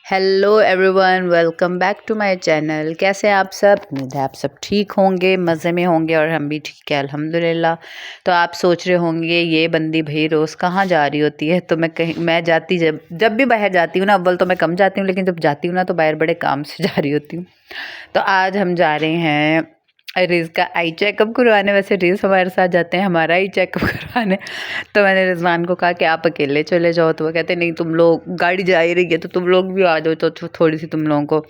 Hello everyone, welcome back to my channel. कैसे हैं आप सब? उम्मीद है आप सब ठीक होंगे, मज़े में होंगे और हम भी ठीक है अल्हम्दुलिल्लाह। तो आप सोच रहे होंगे ये बंदी भाई रोज़ कहाँ जा रही होती है। तो मैं जाती जब भी बाहर जाती हूँ ना, अव्वल तो मैं कम जाती हूँ, लेकिन जब जाती हूँ ना तो बाहर बड़े काम से जा रही होती हूँ। तो आज हम जा रहे हैं रिज़ का आई चेकअप करवाने। वैसे रिज़ हमारे साथ जाते हैं हमारा आई चेकअप करवाने। तो मैंने रिजवान को कहा कि आप अकेले चले जाओ, तो वो कहते नहीं, तुम लोग गाड़ी जा ही रही है तो तुम लोग भी आ जाओ, तो थोड़ी सी तुम लोगों को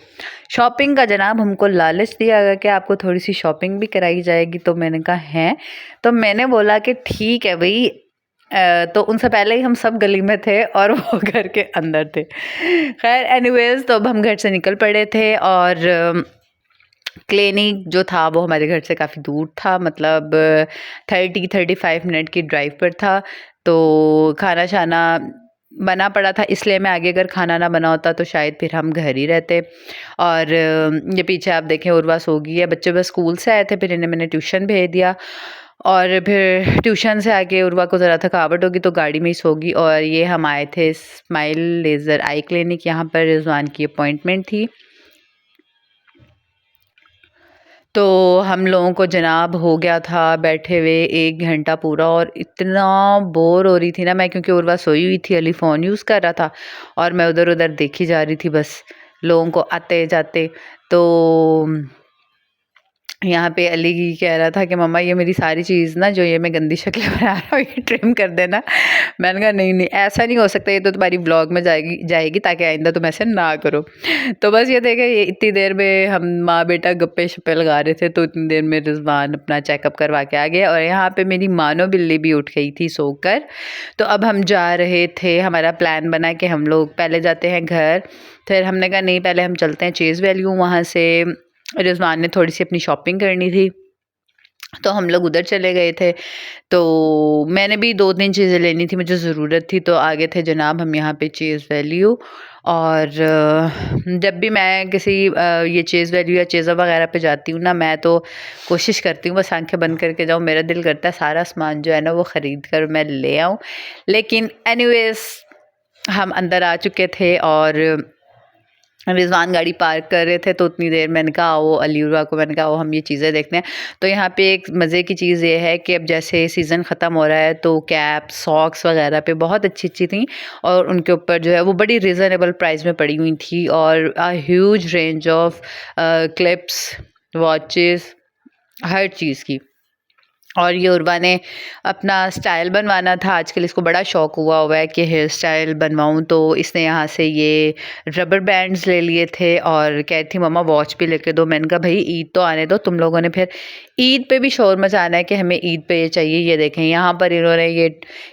शॉपिंग का जनाब हमको लालच दिया गया कि आपको थोड़ी सी शॉपिंग भी कराई जाएगी। तो मैंने कहा है, तो मैंने बोला कि ठीक है भाई। तो उनसे पहले ही हम सब गली में थे और वो घर के अंदर थे। खैर एनीवेज, तो अब हम घर से निकल पड़े थे और क्लिनिक जो था वो हमारे घर से काफ़ी दूर था, मतलब 30-35 मिनट की ड्राइव पर था। तो खाना शाना बना पड़ा था, इसलिए मैं आगे अगर खाना ना बना होता तो शायद फिर हम घर ही रहते। और ये पीछे आप देखें उर्वा सो गई है। बच्चे बस स्कूल से आए थे, फिर इन्हें मैंने ट्यूशन भेज दिया और फिर ट्यूशन से आके उर्वा को ज़रा थकावट होगी तो गाड़ी में ही सोगी। और ये हम आए थे स्माइल लेज़र आई क्लिनिक, यहाँ पर रिजवान की अपॉइंटमेंट थी। तो हम लोगों को जनाब हो गया था बैठे हुए 1 घंटा पूरा, और इतना बोर हो रही थी ना मैं, क्योंकि उर्वा सोई हुई थी, अली फ़ोन यूज़ कर रहा था और मैं उधर उधर देखी जा रही थी बस लोगों को आते जाते। तो यहाँ पे अली कह रहा था कि मम्मा ये मेरी सारी चीज़ ना, जो ये मैं गंदी शक्लें बना रहा हूँ, ये ट्रिम कर देना। मैंने कहा नहीं नहीं, ऐसा नहीं हो सकता, ये तो तुम्हारी ब्लॉग में जाएगी ताकि आइंदा तुम ऐसे ना करो। तो बस ये देखे, ये इतनी देर में हम माँ बेटा गप्पे शप्पे लगा रहे थे, तो इतनी देर में रिजवान अपना चेकअप करवा के आ गया। और यहाँ पे मेरी मानो बिल्ली भी उठ गई थी सोकर। तो अब हम जा रहे थे, हमारा प्लान बना कि हम लोग पहले जाते हैं घर। फिर हमने कहा नहीं, पहले हम चलते हैं चेज़ वैल्यू, वहाँ से रिजवान ने थोड़ी सी अपनी शॉपिंग करनी थी तो हम लोग उधर चले गए थे। तो मैंने भी 2-3 चीज़ें लेनी थी, मुझे ज़रूरत थी, तो आगे थे जनाब हम यहाँ पे चेज़ वैल्यू। और जब भी मैं किसी ये चेज़ वैल्यू या चेज़ा वगैरह पे जाती हूँ ना, मैं तो कोशिश करती हूँ बस आंखें बंद करके जाऊँ। मेरा दिल करता है सारा सामान जो है ना वो ख़रीद कर मैं ले आऊँ। लेकिन एनीवेज़ हम अंदर आ चुके थे और रिजवान गाड़ी पार्क कर रहे थे, तो उतनी देर मैंने कहा आओ, अलीउरा को मैंने कहा आओ हम ये चीज़ें देखते हैं। तो यहाँ पे एक मज़े की चीज़ ये है कि अब जैसे सीज़न ख़त्म हो रहा है तो कैप सॉक्स वगैरह पे बहुत अच्छी अच्छी थी, और उनके ऊपर जो है वो बड़ी रिजनेबल प्राइस में पड़ी हुई थी। और huge range of clips, watches, हर चीज़ की। और ये उर्वा ने अपना स्टाइल बनवाना था, आजकल इसको बड़ा शौक़ हुआ है कि हेयर स्टाइल बनवाऊँ, तो इसने यहाँ से ये रबर बैंड्स ले लिए थे और कह रही थी मम्मा वॉच भी लेके दो। मैंने कहा भाई ईद तो आने दो, तुम लोगों ने फिर ईद पे भी शोर मचाना है कि हमें ईद पे ये चाहिए। ये देखें यहाँ पर इन्होंने ये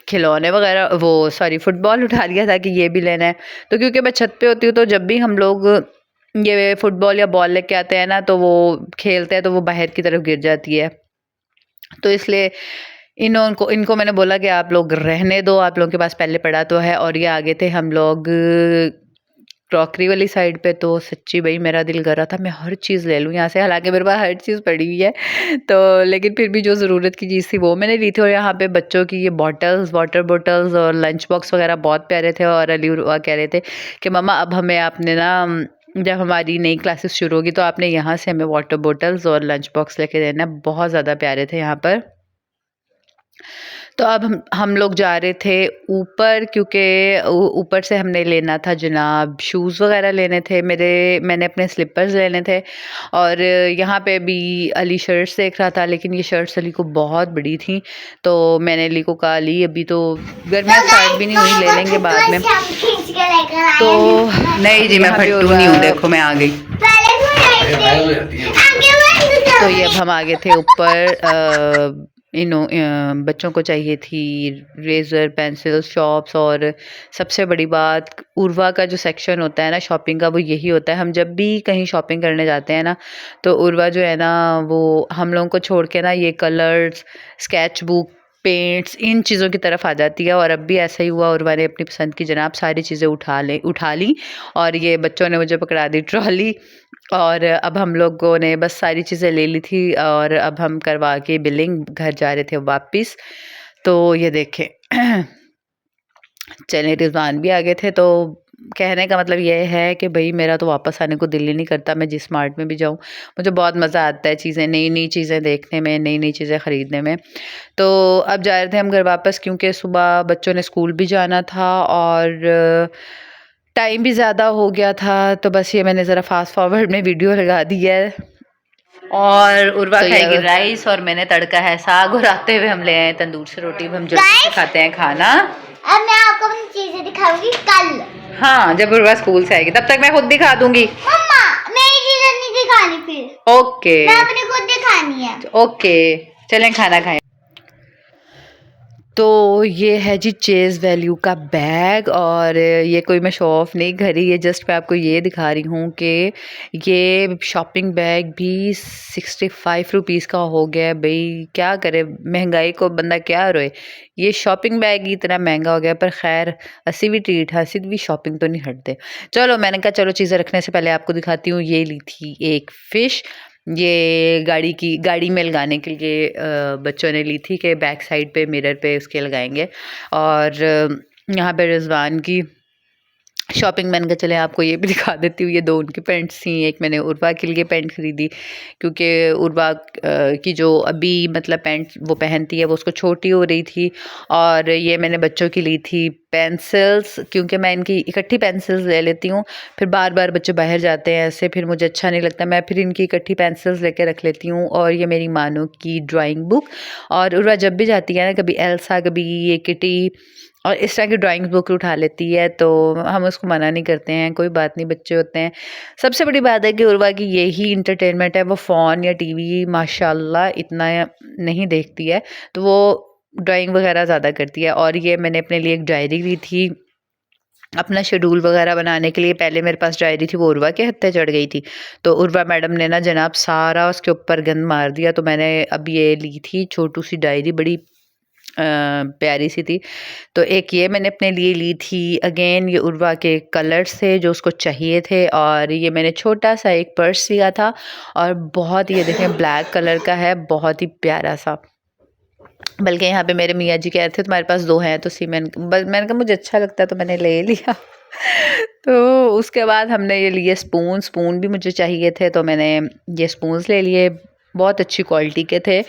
खिलौने वगैरह, वो सॉरी फुटबॉल उठा लिया था कि ये भी लेना है। तो क्योंकि मैं छत पे होती हूँ, तो जब भी हम लोग ये फुटबॉल या बॉल लेके आते हैं ना, तो वो खेलते हैं तो वो बाहर की तरफ गिर जाती है। तो इसलिए इनको मैंने बोला कि आप लोग रहने दो, आप लोगों के पास पहले पड़ा तो है। और ये आगे थे हम लोग क्रॉकरी वाली साइड पे, तो सच्ची भाई मेरा दिल कर रहा था मैं हर चीज़ ले लूँ यहाँ से, हालांकि मेरे पास हर चीज़ पड़ी हुई है। तो लेकिन फिर भी जो ज़रूरत की चीज़ थी वो मैंने ली थी। और यहाँ पे बच्चों की ये बॉटल्स, वाटर बॉटल्स और लंच बॉक्स वगैरह बहुत प्यारे थे। और अली कह रहे थे कि मम्मा अब हमें आपने ना, जब हमारी नई क्लासेस शुरू होगी तो आपने यहाँ से हमें वाटर बॉटल्स और लंच बॉक्स लेके देना। बहुत ज़्यादा प्यारे थे यहाँ पर। तो अब हम लोग जा रहे थे ऊपर, क्योंकि ऊपर से हमने लेना था जनाब शूज़ वगैरह लेने थे, मैंने अपने स्लीपर्स लेने थे। और यहाँ पे भी अली शर्ट्स देख रहा था, लेकिन ये शर्ट्स अली को बहुत बड़ी थी, तो मैंने अली को कहा अली अभी तो गर्मियाँ स्टार्ट भी नहीं हुई, ले लेंगे बाद में। तो नहीं जी, मैं फट्टू नहीं हूँ, देखो मैं आ गई। तो ये अब हम आगे थे ऊपर। बच्चों को चाहिए थी रेज़र, पेंसिल, शॉप्स। और सबसे बड़ी बात, उर्वा का जो सेक्शन होता है ना शॉपिंग का, वो यही होता है। हम जब भी कहीं शॉपिंग करने जाते हैं ना, तो उर्वा जो है ना वो हम लोगों को छोड़ के ना ये कलर्स, स्केच बुक, पेंट्स, इन चीज़ों की तरफ आ जाती है। और अब भी ऐसा ही हुआ, उर्वा ने अपनी पसंद की जनाब सारी चीज़ें उठा ली और ये बच्चों ने मुझे पकड़ा दी ट्रॉली। और अब हम लोगों ने बस सारी चीज़ें ले ली थी और अब हम करवा के बिलिंग घर जा रहे थे वापस। तो ये देखें चले रिजवान भी आ गए थे, तो कहने का मतलब ये है कि भाई मेरा तो वापस आने को दिल ही नहीं करता। मैं जिस मार्ट में भी जाऊँ मुझे बहुत मज़ा आता है चीज़ें नई-नई चीज़ें देखने में, नई-नई चीज़ें ख़रीदने में। तो अब जा रहे थे हम घर वापस क्योंकि सुबह बच्चों ने स्कूल भी जाना था और टाइम भी ज़्यादा हो गया था। तो बस ये मैंने ज़रा फ़ास्ट फ़ॉरवर्ड में वीडियो लगा दी है। और उर्वा तो खाएगी राइस और मैंने तड़का है साग और आते हुए हम ले आए तंदूर से रोटी। हम जल्दी से खाते हैं खाना। अब मैं आपको अपनी चीजें दिखाऊंगी कल। हाँ, जब उर्वा स्कूल से आएगी तब तक मैं खुद दिखा दूंगी। मम्मा मेरी चीजें नहीं दिखानी फिर। ओके मैं अपनी खुद दिखानी है। ओके चलें खाना खाएं। तो ये है जी चेज़ वैल्यू का बैग और ये कोई मैं शो ऑफ नहीं कर रही, ये जस्ट मैं आपको ये दिखा रही हूँ कि ये शॉपिंग बैग भी 65 रुपीज़ का हो गया है। भाई क्या करे, महंगाई को बंदा क्या रोए। ये शॉपिंग बैग ही इतना महंगा हो गया, पर खैर हंसी भी ट्रीट, हंसी भी शॉपिंग तो नहीं हटते। चलो मैंने कहा चलो चीज़ें रखने से पहले आपको दिखाती हूँ। ये ली थी एक फ़िश, ये गाड़ी में लगाने के लिए बच्चों ने ली थी कि बैक साइड पे मिरर पे उसके लगाएंगे। और यहाँ पे रिजवान की शॉपिंग मैंने कहा चले आपको ये भी दिखा देती हूँ। ये दो उनकी पैंट्स थी, एक मैंने उर्वा के लिए पैंट खरीदी क्योंकि उर्वा की जो अभी मतलब पैंट वो पहनती है वो उसको छोटी हो रही थी। और ये मैंने बच्चों की ली थी पेंसिल्स, क्योंकि मैं इनकी इकट्ठी पेंसिल्स ले लेती हूँ, फिर बार बार बच्चे बाहर जाते हैं ऐसे, फिर मुझे अच्छा नहीं लगता, मैं फिर इनकी इकट्ठी पेंसिल्स लेके रख लेती हूँ। और ये मेरी मानो की ड्राइंग बुक, और उर्वा जब भी जाती है ना, कभी एल्सा कभी ये किटी और इस तरह की ड्राइंग बुक उठा लेती है, तो हम उसको मना नहीं करते हैं, कोई बात नहीं, बच्चे होते हैं। सबसे बड़ी बात है कि उर्वा की यही इंटरटेनमेंट है, वो फ़ोन या टीवी माशाल्लाह इतना नहीं देखती है, तो वो ड्राइंग वगैरह ज़्यादा करती है। और ये मैंने अपने लिए एक डायरी ली थी अपना शेड्यूल वगैरह बनाने के लिए। पहले मेरे पास डायरी थी वो उर्वा के हत्थे चढ़ गई थी, तो उर्वा मैडम ने ना जनाब सारा उसके ऊपर गंद मार दिया। तो मैंने अब ये ली थी छोटू सी डायरी, बड़ी प्यारी सी थी। तो एक ये मैंने अपने लिए ली थी, अगेन ये उर्वा के कलर्स थे जो उसको चाहिए थे। और ये मैंने छोटा सा एक पर्स लिया था और बहुत, ये देखें ब्लैक कलर का है, बहुत ही प्यारा सा। बल्कि यहाँ पे मेरे मियाँ जी कह रहे थे तुम्हारे पास दो हैं, तो मैंने कहा मुझे अच्छा लगता है तो मैंने ले लिया। तो उसके बाद हमने ये लिए स्पून भी मुझे चाहिए थे, तो मैंने ये स्पून्स ले लिए, बहुत अच्छी क्वालिटी के थे।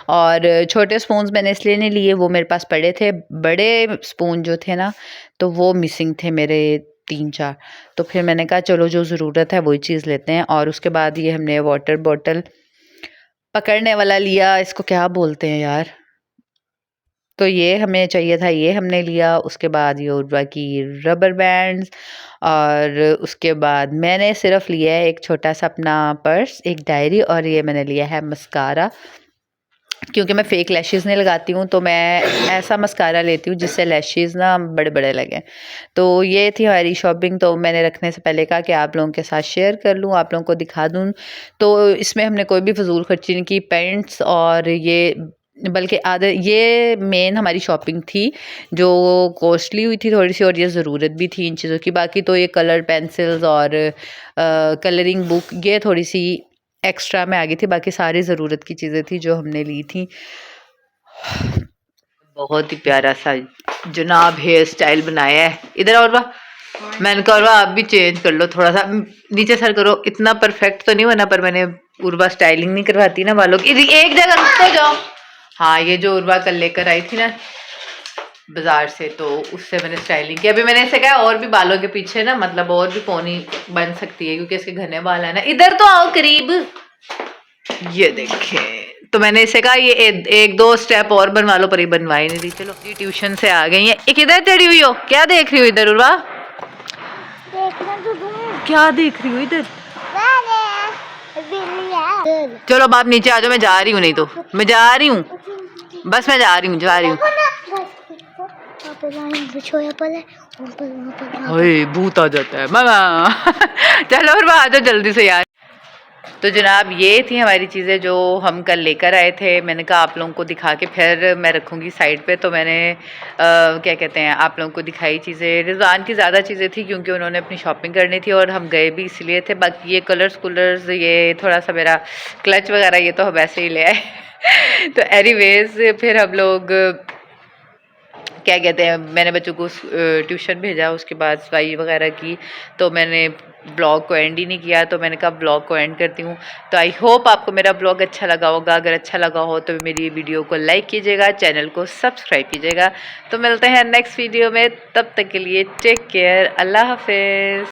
और छोटे स्पून्स मैंने इसलिए नहीं लिए, वो मेरे पास पड़े थे। बड़े स्पून जो थे ना, तो वो मिसिंग थे मेरे 3-4, तो फिर मैंने कहा चलो जो ज़रूरत है वही चीज़ लेते हैं। और उसके बाद ये हमने वाटर बॉटल पकड़ने वाला लिया, इसको क्या बोलते हैं यार, तो ये हमें चाहिए था, ये हमने लिया। उसके बाद ये उर्वा की रबर बैंड्स, और उसके बाद मैंने सिर्फ लिया है एक छोटा सा अपना पर्स, एक डायरी, और ये मैंने लिया है मस्कारा, क्योंकि मैं फ़ेक लैशेज़ नहीं लगाती हूँ, तो मैं ऐसा मस्कारा लेती हूँ जिससे लैशेज़ ना बड़े बड़े लगें। तो ये थी हमारी शॉपिंग। तो मैंने रखने से पहले कहा कि आप लोगों के साथ शेयर कर लूँ, आप लोगों को दिखा दूँ। तो इसमें हमने कोई भी फ़िज़ूल खर्ची नहीं की, पेंट्स और ये, बल्कि आधे ये मेन हमारी शॉपिंग थी जो कॉस्टली हुई थी थोड़ी सी, और ये ज़रूरत भी थी इन चीज़ों की। बाकी तो ये कलर पेंसिल्स और कलरिंग बुक ये थोड़ी सी एक्स्ट्रा में आ गई थी, बाकी सारी ज़रूरत की चीज़ें थी जो हमने ली थी। बहुत ही प्यारा सा जनाब हेयर स्टाइल बनाया है। इधर और वाह, मैंने कहा उर्वा आप भी चेंज कर लो थोड़ा सा, नीचे सर करो, इतना परफेक्ट तो नहीं बना, पर मैंने उर्वा स्टाइलिंग नहीं करवाती ना बालों की, एक जगह रुक तो जाओ। हाँ, ये जो उर्वा कल लेकर आई थी ना बाजार से, तो उससे मैंने स्टाइलिंग की। अभी मैंने इसे कहा और भी बालों के पीछे ना, मतलब और भी पोनी बन सकती है क्योंकि इसके घने बाल है ना। इधर तो आओ करीब, ये देखें। तो मैंने इसे कहा ये एक दो स्टेप और बनवा लो, पर ये बनवाई नहीं दी। चलो जी ट्यूशन से आ गई है। एक इधर चढ़ी हुई हो, क्या देख रही हो इधर उर्वा? क्या देख रही हो इधर? चलो अब आप नीचे आ जाओ, मैं जा रही हूँ, नहीं तो मैं जा रही हूँ, बस मैं जा रही हूँ। भूत आ जाता है मामा। चलो और आ जाओ जल्दी से यार। तो जनाब ये थी हमारी चीज़ें जो हम कल लेकर आए थे। मैंने कहा आप लोगों को दिखा के फिर मैं रखूँगी साइड पे, तो मैंने क्या कहते हैं आप लोगों को दिखाई चीज़ें। रिजवान की ज़्यादा चीज़ें थी क्योंकि उन्होंने अपनी शॉपिंग करनी थी और हम गए भी इसलिए थे। बाकी ये कलर्स ये थोड़ा सा मेरा क्लच वगैरह ये तो हम वैसे ही ले आए। तो एनीवेज फिर हम लोग क्या कहते हैं, मैंने बच्चों को ट्यूशन भेजा, उसके बाद सफाई वगैरह की, तो मैंने ब्लॉग को एंड ही नहीं किया, तो मैंने कहा ब्लॉग को एंड करती हूँ। तो आई होप आपको मेरा ब्लॉग अच्छा लगा होगा। अगर अच्छा लगा हो तो मेरी वीडियो को लाइक कीजिएगा, चैनल को सब्सक्राइब कीजिएगा। तो मिलते हैं नेक्स्ट वीडियो में, तब तक के लिए टेक केयर, अल्लाह हाफिज़।